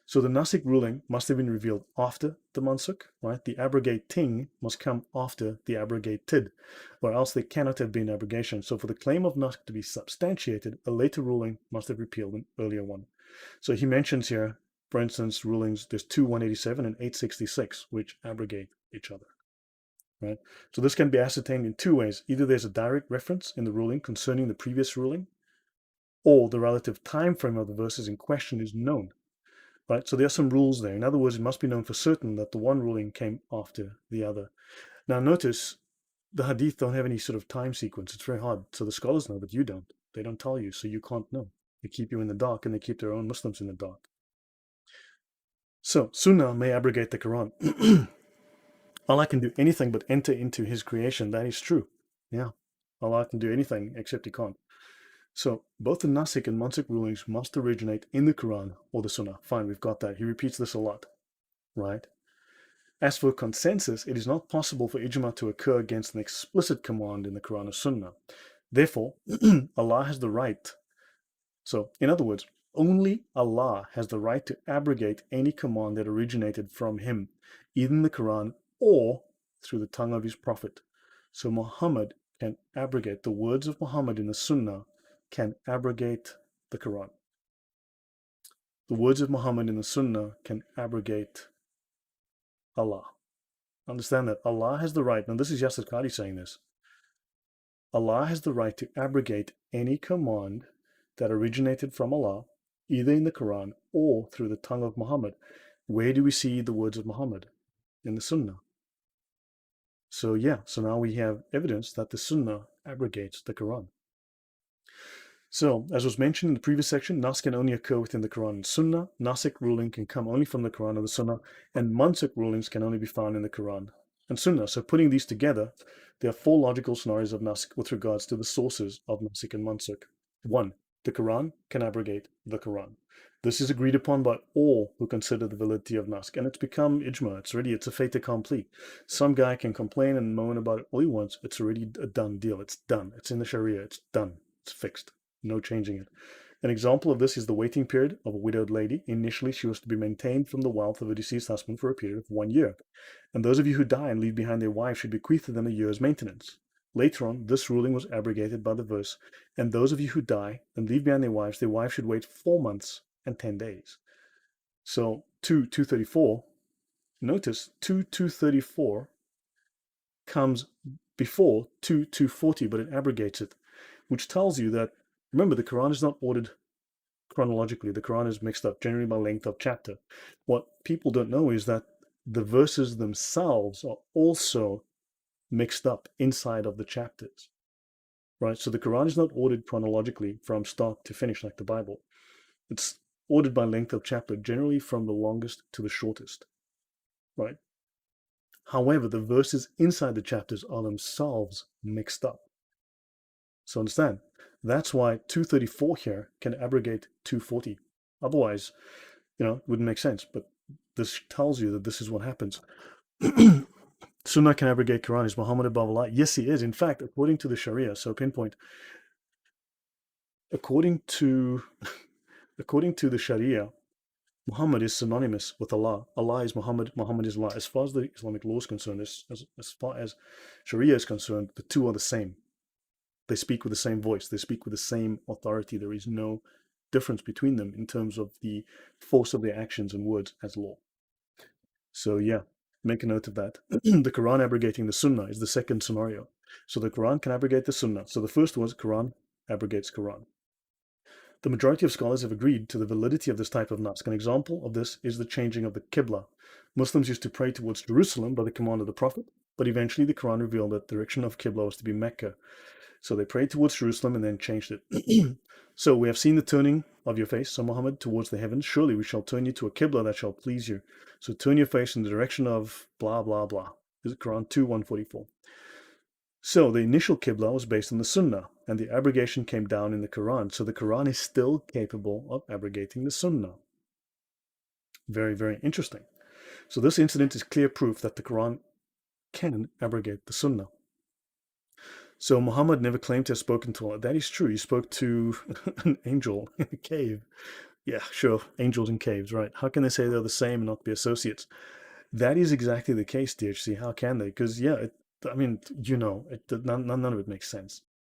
So the Nasik ruling must have been revealed after the Mansukh, right? The abrogating must come after the abrogated, or else there cannot have been abrogation. So for the claim of Nasik to be substantiated, a later ruling must have repealed an earlier one. So he mentions here, for instance, rulings, there's 187 and 866, which abrogate each other, right? So this can be ascertained in two ways. Either there's a direct reference in the ruling concerning the previous ruling, or the relative time frame of the verses in question is known. Right, so there are some rules there. In other words, it must be known for certain that the one ruling came after the other. Now notice, the hadith don't have any sort of time sequence. It's very hard. So the scholars know, but you don't. They don't tell you, so you can't know. They keep you in the dark, and they keep their own Muslims in the dark. So Sunnah may abrogate the Quran. Allah can do anything but enter into his creation. That is true. Yeah, Allah can do anything except he can't. So both the Nasik and Mansukh rulings must originate in the Quran or the Sunnah. Fine, we've got that. He repeats this a lot, right? As for consensus, it is not possible for ijma to occur against an explicit command in the Quran or Sunnah. Therefore, Allah has the right. So, in other words, only Allah has the right to abrogate any command that originated from him, either in the Quran or through the tongue of his prophet. So Muhammad can abrogate, the words of Muhammad in the Sunnah can abrogate the Quran. The words of Muhammad in the Sunnah can abrogate Allah. Understand that Allah has the right, now this is Yasir Qadi saying this, Allah has the right to abrogate any command that originated from Allah, either in the Quran or through the tongue of Muhammad. Where do we see the words of Muhammad? In the Sunnah. So yeah, so now we have evidence that the Sunnah abrogates the Quran. So, as was mentioned in the previous section, Nas can only occur within the Quran and Sunnah. Nasik ruling can come only from the Quran or the Sunnah, and Mansukh rulings can only be found in the Quran and Sunnah. So putting these together, there are four logical scenarios of Nasik with regards to the sources of Nasik and Mansukh. 1. The Quran can abrogate the Quran. This is agreed upon by all who consider the validity of Nasik, and it's become ijma. It's a fait accompli. Some guy can complain and moan about it all he wants. It's already a done deal. It's done. It's in the Sharia. It's done. It's fixed. No changing it. An example of this is the waiting period of a widowed lady. Initially, she was to be maintained from the wealth of a deceased husband for a period of 1 year. And those of you who die and leave behind their wives should bequeath to them a year's maintenance. Later on, this ruling was abrogated by the verse, and those of you who die and leave behind their wives should wait 4 months and 10 days. So 2:234, notice 2:234 comes before 2:240, but it abrogates it, which tells you that, remember, the Quran is not ordered chronologically. The Quran is mixed up generally by length of chapter. What people don't know is that the verses themselves are also mixed up inside of the chapters, right? So the Quran is not ordered chronologically from start to finish like the Bible. It's ordered by length of chapter, generally from the longest to the shortest, right? However, the verses inside the chapters are themselves mixed up. So understand, that's why 234 here can abrogate 240. Otherwise, it wouldn't make sense. But this tells you that this is what happens. Sunnah can abrogate Quran. Is Muhammad above Allah? Yes, he is. In fact, according to the Sharia, so pinpoint, according to the Sharia, Muhammad is synonymous with Allah. Allah is Muhammad, Muhammad is Allah. As far as the Islamic law is concerned, as far as Sharia is concerned, the two are the same. They speak with the same voice. They speak with the same authority. There is no difference between them in terms of the force of their actions and words as law. So yeah, make a note of that. The Quran abrogating the Sunnah is the second scenario. So the Quran can abrogate the Sunnah. So the first was Quran abrogates Quran. The majority of scholars have agreed to the validity of this type of nask. An example of this is the changing of the Qibla. Muslims used to pray towards Jerusalem by the command of the Prophet, but eventually the Quran revealed that the direction of Qibla was to be Mecca. So they prayed towards Jerusalem and then changed it. So we have seen the turning of your face, O Muhammad, towards the heavens. Surely we shall turn you to a Qibla that shall please you. So turn your face in the direction of blah, blah, blah. This is Quran 2:144. So the initial Qibla was based on the Sunnah, and the abrogation came down in the Quran. So the Quran is still capable of abrogating the Sunnah. Very, very interesting. So this incident is clear proof that the Quran can abrogate the Sunnah. So Muhammad never claimed to have spoken to Allah. That is true. He spoke to an angel in a cave. Yeah, sure. Angels in caves, right? How can they say they're the same and not be associates? That is exactly the case, DHC. How can they? Because, yeah, I mean, none of it makes sense.